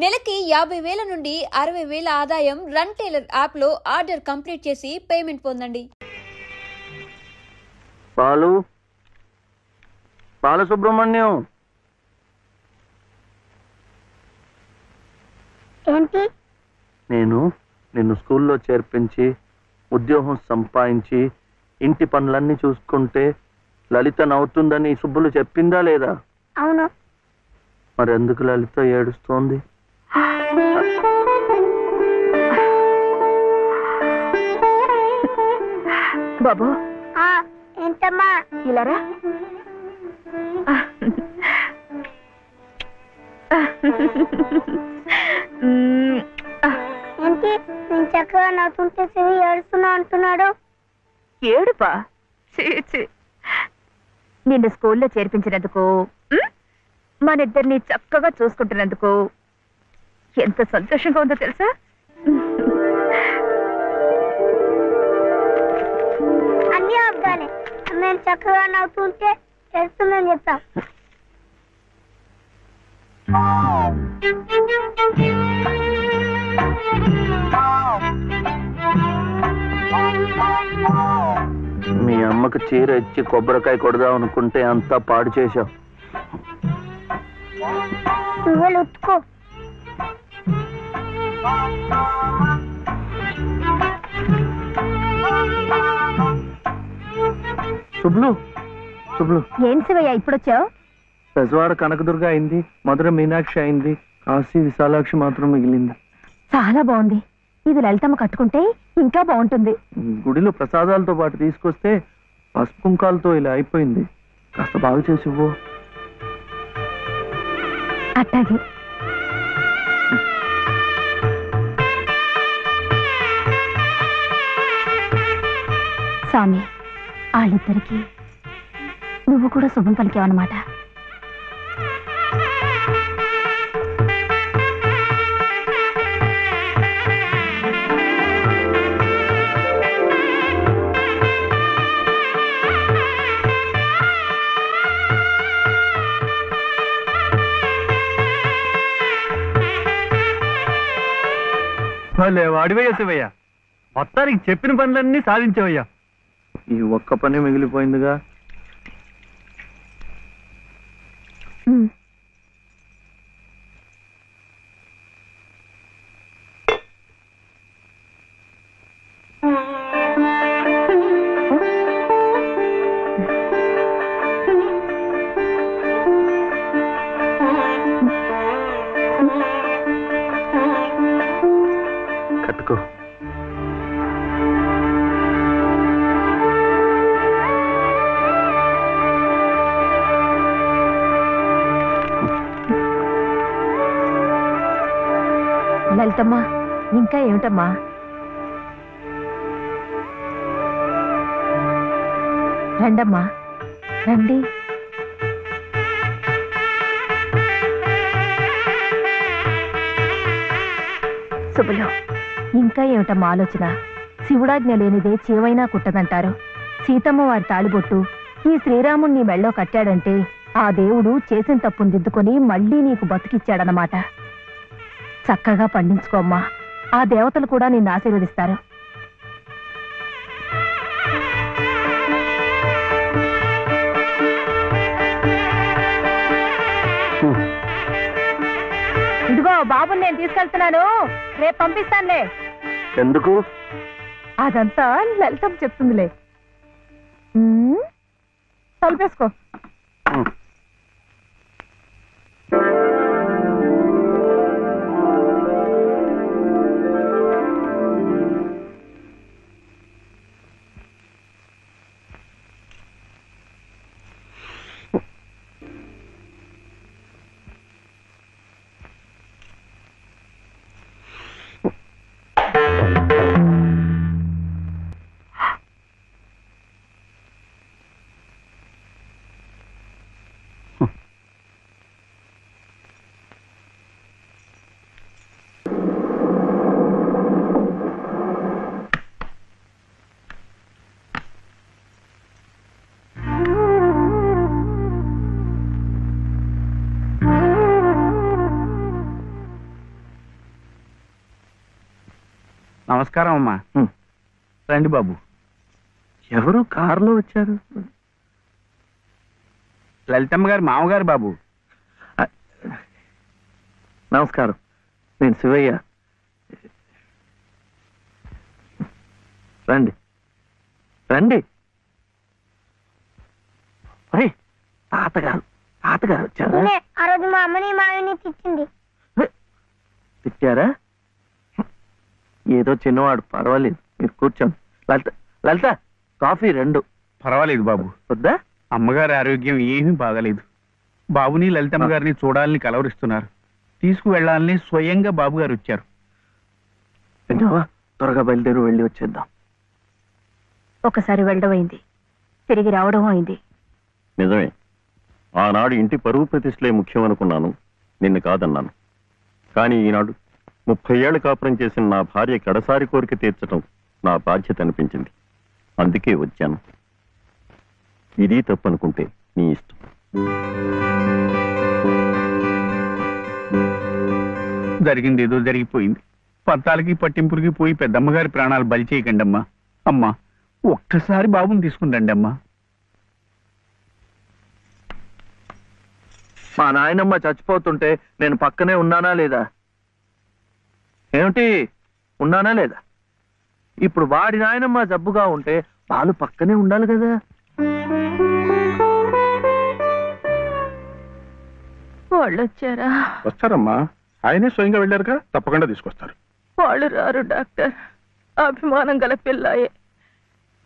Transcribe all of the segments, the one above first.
నెలకి 50,000 నుండి 60,000 ఆదాయం రన్ టైలర్ యాప్లో ఆర్డర్ కంప్లీట్ చేసి పేమెంట్ పొందండి. బాలసుబ్రహ్మణ్యం ఏంటి? నేను నిన్ను స్కూల్లో చేర్పించి ఉద్యోగం సంపాదించి ఇంటి పనులన్నీ చూసుకుంటే లలిత నవ్వుతుందని సుబ్బులు చెప్పిందా లేదా? అవును. మరి ఎందుకు లలిత ఏడుస్తోంది? బాబు ఏంటమ్మా? ఇలారా. ఏంటి నేను చక్కగా నవ్వుతుంటే శివి ఏడుస్తున్నా అంటున్నాడు? ఏడుపా? నిన్ను స్కూల్లో చేర్పించినందుకు, మనిద్దరిని చక్కగా చూసుకుంటున్నందుకు ఎంత సంతోషంగా ఉందో తెలుసా? అన్నీ అబ్బాలే. నేను చక్కగా నవ్వుతుంటే తెలుస్తుందని చెప్తా. మీ అమ్మకు చీర ఇచ్చి కొబ్బరికాయ కొడదాం అనుకుంటే అంతా పాడు చేశావు. నువ్వు ఉత్తుకో. శుభ్లు శుభ్లు ఏం శివయ్య ఇప్పుడొచ్చావు? పెజవాడ కనకదుర్గ అయింది, మధుర మీనాక్షి అయింది, కాశీ విశాలాక్షి మాత్రం మిగిలింది. చాలా బాగుంది. ఇది లలితమ్మ కట్టుకుంటే ఇంకా బాగుంటుంది. గుడిలో ప్రసాదాలతో పాటు తీసుకొస్తే పసుపు కుంకాలతో ఇలా అయిపోయింది. కాస్త బాగు చేసి ఇవ్వు. అట్టాగే. స్వామి, వాళ్ళిద్దరికి నువ్వు కూడా శుభం పలికావన్నమాట. వాడివయ్యా శివయ్య, మొత్తానికి చెప్పిన పనులన్నీ సాధించవయ్యా. ఈ ఒక్క పని మిగిలిపోయిందిగా. కట్టుకో. లలితమ్మా, ఇంకా ఏమిటమ్మా? రండమ్మా, రండి. శుభలో ఇంకా ఏమిటమ్మా ఆలోచన? శివుడాజ్ఞ లేనిదే చీవైనా కుట్టదంటారు. సీతమ్మ వారి తాళిబొట్టు ఈ శ్రీరాముణ్ణి మెళ్ళో కట్టాడంటే ఆ దేవుడు చేసిన తప్పును దిద్దుకొని మళ్ళీ నీకు బతికిచ్చాడనమాట. చక్కగా పండించుకోమ్మా, ఆ దేవతలు కూడా నిన్ను ఆశీర్వదిస్తారు. ఇదిగో బాబుని నేను తీసుకెళ్తున్నాను, రేపు పంపిస్తానులే. ఎందుకు? అదంతా లలితం చెప్తుందిలే. తలుపేసుకో. నమస్కారం అమ్మా. రండి బాబు. ఎవరు కారులో వచ్చారు? లలితమ్మ గారు మామగారు బాబు. నమస్కారం, నేను శివయ్య. రండి రండి. తాతగారు తాతగారు వచ్చారా? ఆ రోజు మా అమ్మని మావిని తిట్టింది. తిట్టారా? ఏదో చిన్నవాడు, పర్వాలేదు, మీరు కూర్చోండి. లలిత లలిత కాఫీ 2. పర్వాలేదు బాబు. వద్దా? అమ్మగారి ఆరోగ్యం ఏమీ బాగలేదు. బాబుని లలితమ్మ గారిని చూడాలని కలవరిస్తున్నారు. తీసుకువెళ్లాలని స్వయంగా బాబు గారు వచ్చారు. విన్నావా? త్వరగా బయలుదేరి వెళ్ళి వచ్చేద్దాం. ఒకసారి వెళ్ళడం అయింది, తిరిగి రావడం అయింది. నిజమే, ఆనాడు ఇంటి పరువు ప్రతిష్టలే ముఖ్యం అనుకున్నాను, నిన్ను కాదన్నాను. కానీ ఈనాడు 30 ఏళ్ల కాపురం చేసిన నా భార్య కడసారి కోరిక తీర్చడం నా బాధ్యత అనిపించింది. అందుకే వచ్చాను. ఇది తప్పనుకుంటే నీ ఇష్టం. జరిగింది ఏదో జరిగిపోయింది. పంతాలకి పట్టింపులకి పోయి పెద్దమ్మగారి ప్రాణాలు బలి చేయకండి అమ్మా. అమ్మా, ఒక్కసారి బాబుని తీసుకుందండి అమ్మా. మా నాయనమ్మ చచ్చిపోతుంటే నేను పక్కనే ఉన్నానా లేదా? ఏమిటి, ఉన్నానా లేదా? ఇప్పుడు వాడి నాయనమ్మ జబ్బుగా ఉంటే వాళ్ళు పక్కనే ఉండాలి కదా. వాళ్ళు వచ్చారా? వస్తారమ్మా, ఆయనే స్వయంగా వెళ్ళారుగా, తప్పకుండా తీసుకొస్తారు. వాళ్ళు రారు డాక్టర్. అభిమానం గల పిల్లాయే,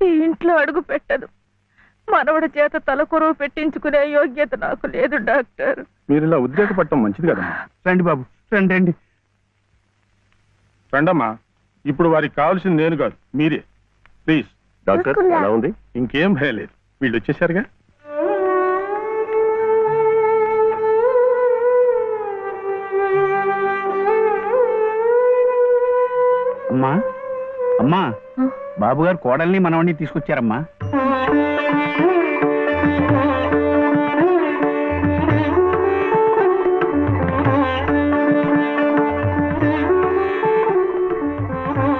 ఈ ఇంట్లో అడుగు పెట్టదు. మనవడి చేత తలకొరువు పెట్టించుకునే యోగ్యత నాకు లేదు డాక్టర్. మీరు ఇలా ఉద్రేకపడటం మంచిది కదమ్మా. రండి బాబు, రండి రండి. రండమ్మా, ఇప్పుడు వారికి కావాల్సింది నేను కాదు, మీరే. ప్లీజ్. డాక్టర్ ఎలా ఉంది? ఇంకేం భయం లేదు, వీళ్ళు వచ్చేసారుగా. అమ్మా అమ్మా, బాబు గారు కోడల్ని మనవడిని తీసుకొచ్చారమ్మా.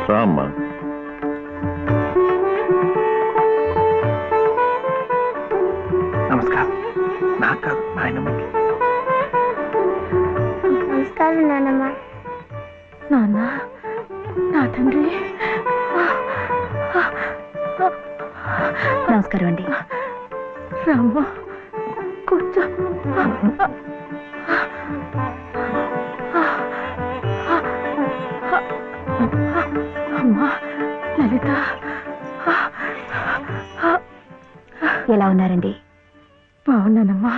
రామ్మా. నమస్కారం. నాకు కాదు, నాయనమ్మకి. నమస్కారం నాన్నమ్మ. నాన్న, నా తండ్రి. నమస్కారం అండి. రామ్మ, కూర్చో. అమ్మా లలిత, ఎలా ఉన్నారండి? బాగున్నానమ్మా.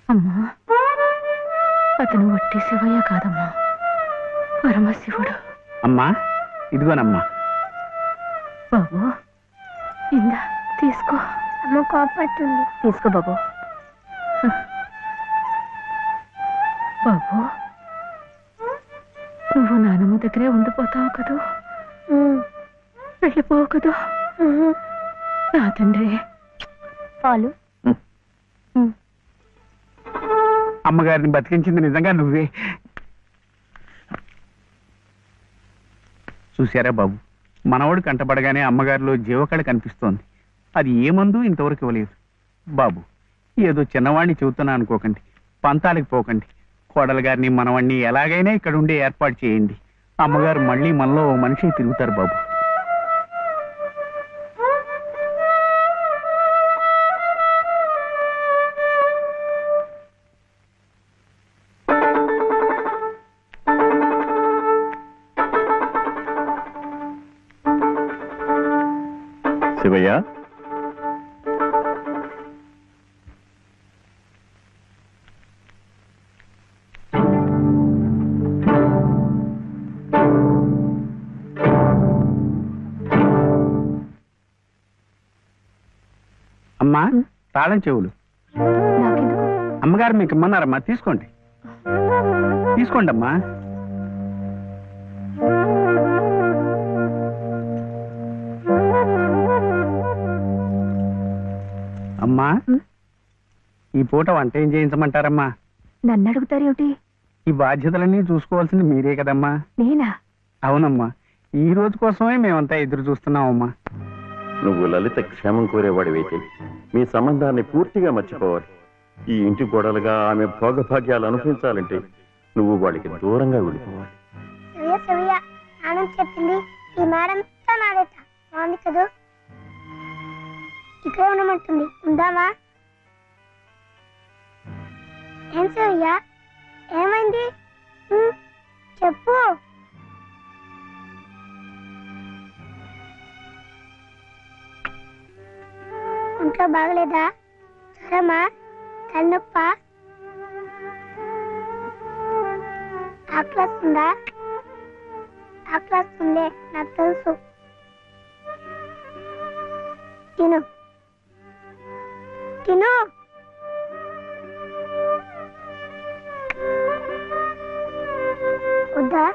అమ్మా, అతను వట్టి శివయ్య కాదమ్మా, పరమశివుడు. అమ్మా, ఇదిగోనమ్మా. బాబు, ఇందా తీసుకో. అమ్మ కోపడుతుంది. తీసుకో బాబు. బాబు, నువ్వు నానమ్మ దగ్గరే ఉండిపోతావు కదూ, వెళ్ళిపోవు కదూ. నా తండ్రి. పాలు. అమ్మగారిని బతికించింది నిజంగా నువ్వే. చూశారా బాబు, మనవడు కంటపడగానే అమ్మగారిలో జీవకళ కనిపిస్తోంది. అది ఏ మందు ఇంతవరకు ఇవ్వలేదు. బాబు, ఏదో చిన్నవాడిని చెబుతున్నా అనుకోకండి, పంతాలకి పోకండి. కోడలు గారిని మనవాడిని ఎలాగైనా ఇక్కడ ఉండే ఏర్పాటు చేయండి. అమ్మగారు మళ్ళీ మనలో మనిషి తిరుగుతారు బాబు. శివయ్య, అమ్మా, తాళం చెవులు. అమ్మగారు మీకు ఇమ్మన్నారమ్మా, తీసుకోండి. తీసుకోండి అమ్మా. అమ్మా, ఈ పూట వంట ఏం చేయించమంటారమ్మా? నన్ను అడుగుతారేమిటి? ఈ బాధ్యతలన్నీ చూసుకోవాల్సింది మీరే కదమ్మా. నేనా? అవునమ్మా, ఈ రోజు కోసమే మేమంతా ఎదురు చూస్తున్నామమ్మా. నువ్వు లలిత క్షేమం కోరేవాడివైతే మీ సంబంధాన్ని పూర్తిగా మర్చిపోవాలి. ఈ ఇంటి గోడలుగా ఆమె భోగభాగ్యాలు అనుభవించాలంటే నువ్వు వాడికి దూరంగా వెళ్ళిపోవాలి. సవ్య నాన్న చెప్పింది ఈ మేడం నాడేట బాగుంది కదా, ఇక్కడే ఉండమంటుంది. ఉందామా? ఏం సవ్య, ఏమైంది? చెప్పు. ఒంట్లో బాగలేదా? జ్వరమా? తలనొప్పా? ఆకలిస్తుందా? ఆకలిస్తుందే, నాకు తెలుసు. తిను తిను. వద్దా?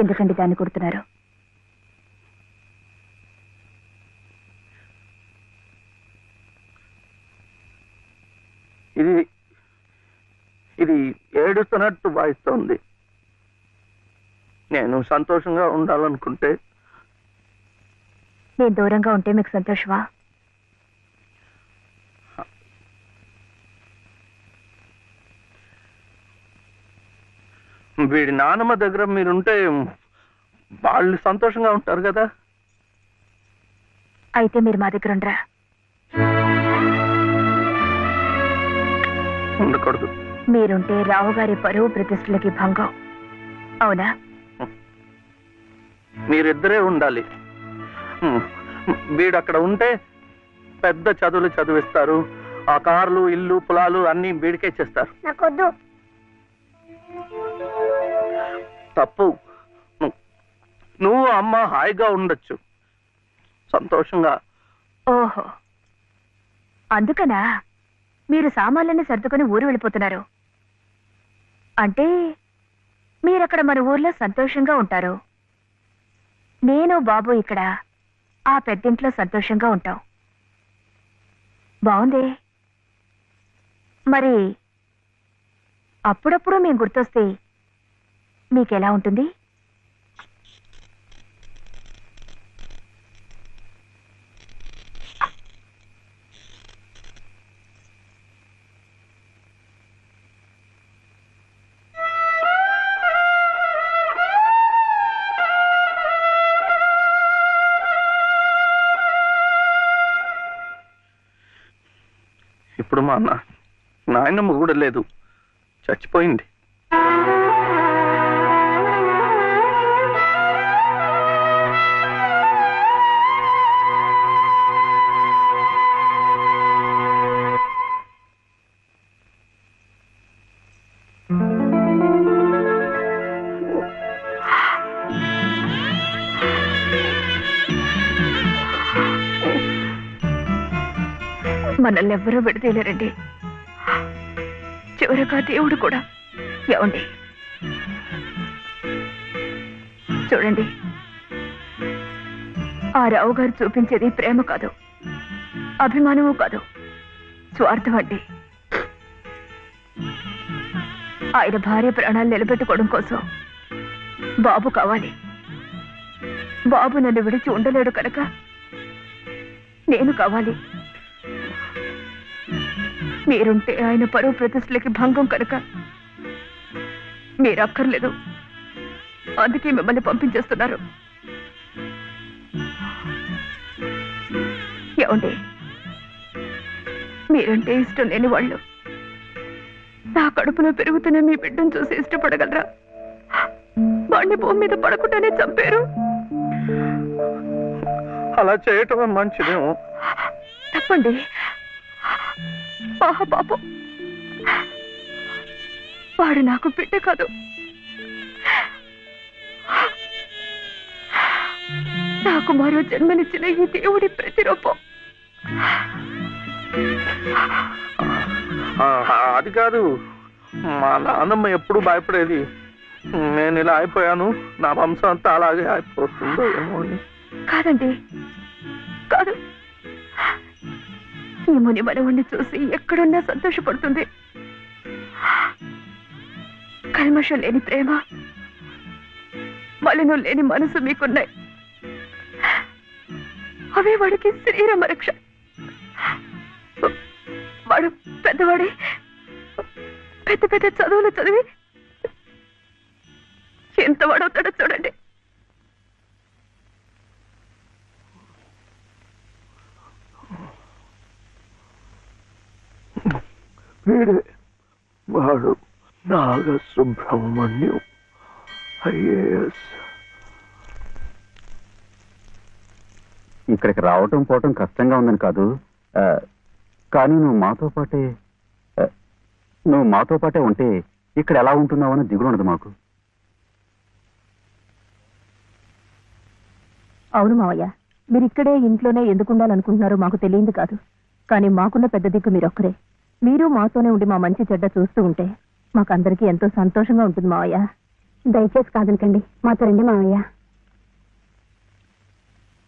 ఎందుకండి దాన్ని కొడుతున్నారు? ఇది ఏడుస్తున్నట్టు వాయిస్తోంది. నేను సంతోషంగా ఉండాలనుకుంటే నేను దూరంగా ఉంటే మీకు సంతోషమా? వీడి నానమ్మ దగ్గర మీరుంటే వాళ్ళు సంతోషంగా ఉంటారు కదా. అయితే మీరు మా దగ్గర ఉండరా? ఉండకూడదు. మీరుంటే రావుగారి పరువు ప్రతిష్టలకి భంగం. అవునా? మీరిద్దరే ఉండాలి. వీడు అక్కడ ఉంటే పెద్ద చదువులు చదివిస్తారు. ఆ కార్లు, ఇల్లు, పొలాలు అన్ని వీడికే చేస్తారు. నాకొద్దు. తప్పు. నువ్వు అమ్మ హాయిగా ఉండొచ్చు, సంతోషంగా. ఓహో, అందుకనా మీరు సామాన్లన్నీ సర్దుకొని ఊరు వెళ్ళిపోతున్నారు? అంటే మీరక్కడ మన ఊర్లో సంతోషంగా ఉంటారు, నేను బాబు ఇక్కడ ఆ పెద్దింట్లో సంతోషంగా ఉంటాం. బాగుంది. మరి అప్పుడప్పుడు మేము గుర్తొస్తే మీకెలా ఉంటుంది? ఇప్పుడు మా నాయనమ్మ కూడా లేదు, చచ్చిపోయింది. మనల్ని ఎవ్వరూ విడదీయలేరండి, చివరిగా దేవుడు కూడా. ఏమండి చూడండి, ఆ రావు గారు చూపించేది ప్రేమ కాదు, అభిమానము కాదు, స్వార్థం అండి. ఆయన భార్య ప్రాణాలు నిలబెట్టుకోవడం కోసం బాబు కావాలి, బాబు నన్ను విడిచి ఉండలేడు కనుక నేను కావాలి. మీరుంటే ఆయన పరువు ప్రతిష్టలకి భంగం కనుక మీరు అక్కర్లేదు. అందుకే మిమ్మల్ని పంపించేస్తున్నారు. ఏమండి, మీరంటే ఇష్టం లేని వాళ్ళు నా కడుపులో పెరుగుతున్న మీ బిడ్డను చూసి ఇష్టపడగలరా? వాడిని భూమి మీద పడకుండానే చంపారు. అలా చేయటం మంచిదేమో. తప్పండి. పాపం, వాడు నాకు బిడ్డ కాదు, నాకు మరో జన్మనిచ్చిన ఈ దేవుడి ప్రతిరూపం. అది కాదు, మా నాన్నమ్మ ఎప్పుడు భయపడేది నేను ఇలా అయిపోయాను, నా వంశం అంతా అలాగే అయిపోతుందో ఏమో అని. కాదండి, కాదు. ఈ ముని మనవుణ్ణి చూసి ఎక్కడున్నా సంతోషపడుతుంది. కల్మషం లేని ప్రేమ, మలినం లేని మనసు మీకున్నాయి. అవే వాడికి శ్రీరామ రక్ష. వాడు పెద్దవాడి పెద్ద పెద్ద చదువులు చదివి ఎంత వాడవుతాడో చూడండి. వీడే వాడు నాగసుబ్రహ్మణ్యం IAS. ఇక్కడికి రావటం పోవటం కష్టంగా ఉందని కాదు, కానీ నువ్వు మాతో పాటే ఉంటే ఇక్కడ ఎలా ఉంటున్నావు అని దిగులు ఉండదు మాకు. అవును మావయ్య, మీరు ఇక్కడే ఇంట్లోనే ఎందుకు ఉండాలనుకుంటున్నారో మాకు తెలియదు కాదు. కానీ మాకున్న పెద్ద దిక్కు మీరొక్కరే. మీరు మాతోనే ఉండి మా మంచి చెడ్డ చూస్తూ ఉంటే మాకందరికీ ఎంతో సంతోషంగా ఉంటుంది మావయ్య. దయచేసి కాదనకండి, మాతో రండి మావయ్య.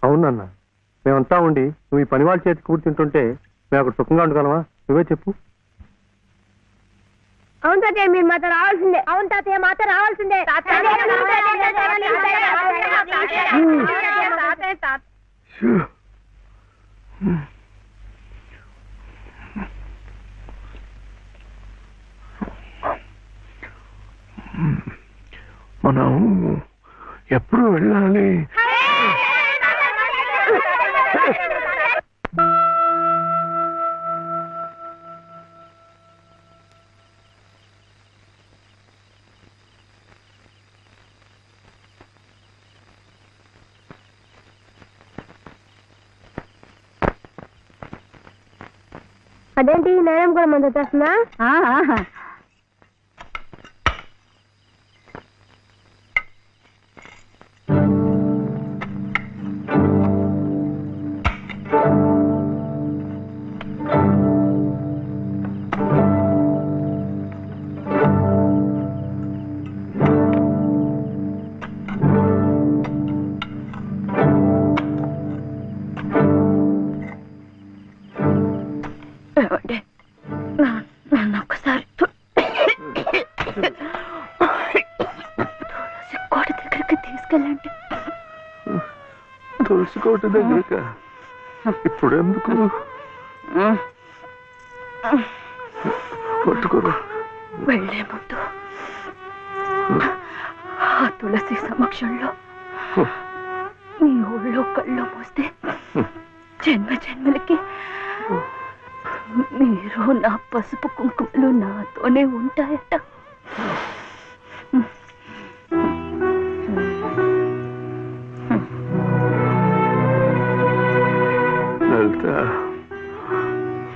అవునన్న, మేమంతా ఉండి నువ్వు ఈ పని వాళ్ళ చేతి కూర్చుంటుంటే మేము అక్కడ సుఖంగా ఉండగలమా? నువ్వే చెప్పు. అవును తాతయ్య, మీరు మాతో రావాల్సిందే. అవును తాతయ్య, మాతో రావాల్సిందే. మనం ఎప్పుడు వెళ్ళాలి? అదేంటి నేరం కూడా మంది వచ్చేస్తున్నా? నన్ను ఒక్కసారి కోట దగ్గరికి తీసుకెళ్ళండి. తులసి కోట దగ్గరక ఇప్పుడు ఎందుకు? పట్టుకోరు. వెళ్లే ముందు ఆ తులసి సమక్షంలో నీ ఊళ్ళో కళ్ళు మోస్తే జన్మ జన్మలకి మీరు నా పసుపు కుంకుమలు నాతోనే ఉంటాయట.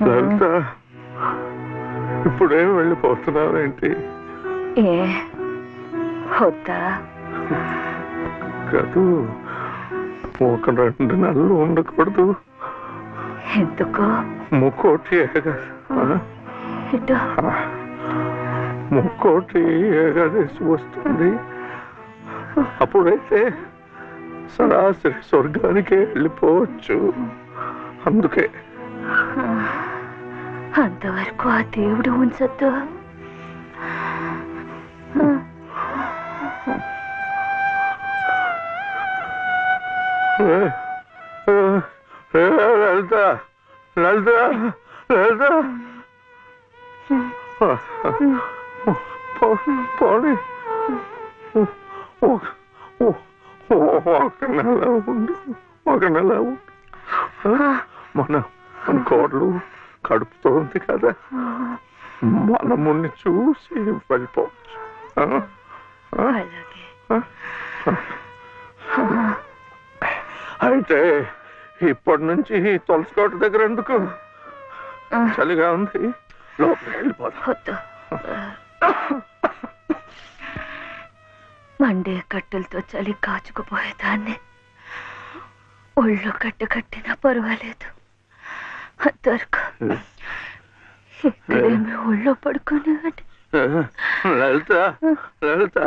లలిత, ఇప్పుడేం వెళ్ళిపోతున్నావేంటి? ఏ వద్దా? కాదు, ఒక 2 నెలలు ఉండకూడదు. ఎందుకు? ముక్కోటి ముక్కోటి ఏకాదశి వస్తుంది. అప్పుడైతే సరాసరి స్వర్గానికే వెళ్ళిపోవచ్చు. అందుకే అంతవరకు ఆ దేవుడు ఉంచొద్దు. లలిత లలిత లలిత పోనీ ఒక నెల ఉండు, ఒక నెల ఉండు. మన కోడలు కడుపుతో ఉంది కదా, మనముని చూసి వెళ్ళిపోవచ్చు. అయితే ఇప్పటి నుంచి తులసికోట దగ్గర ఎందుకు? చలిగా ఉంది, లోపలికి వెళ్ళిపోతా. మండే కట్టెలతో చలి కాచుకుపోయేదాన్ని. ఒళ్ళు కట్టినా పర్వాలేదు, అంతవరకు ఇక్కడేమి ఒళ్ళో పడుకునేవాడి. లలిత లలిత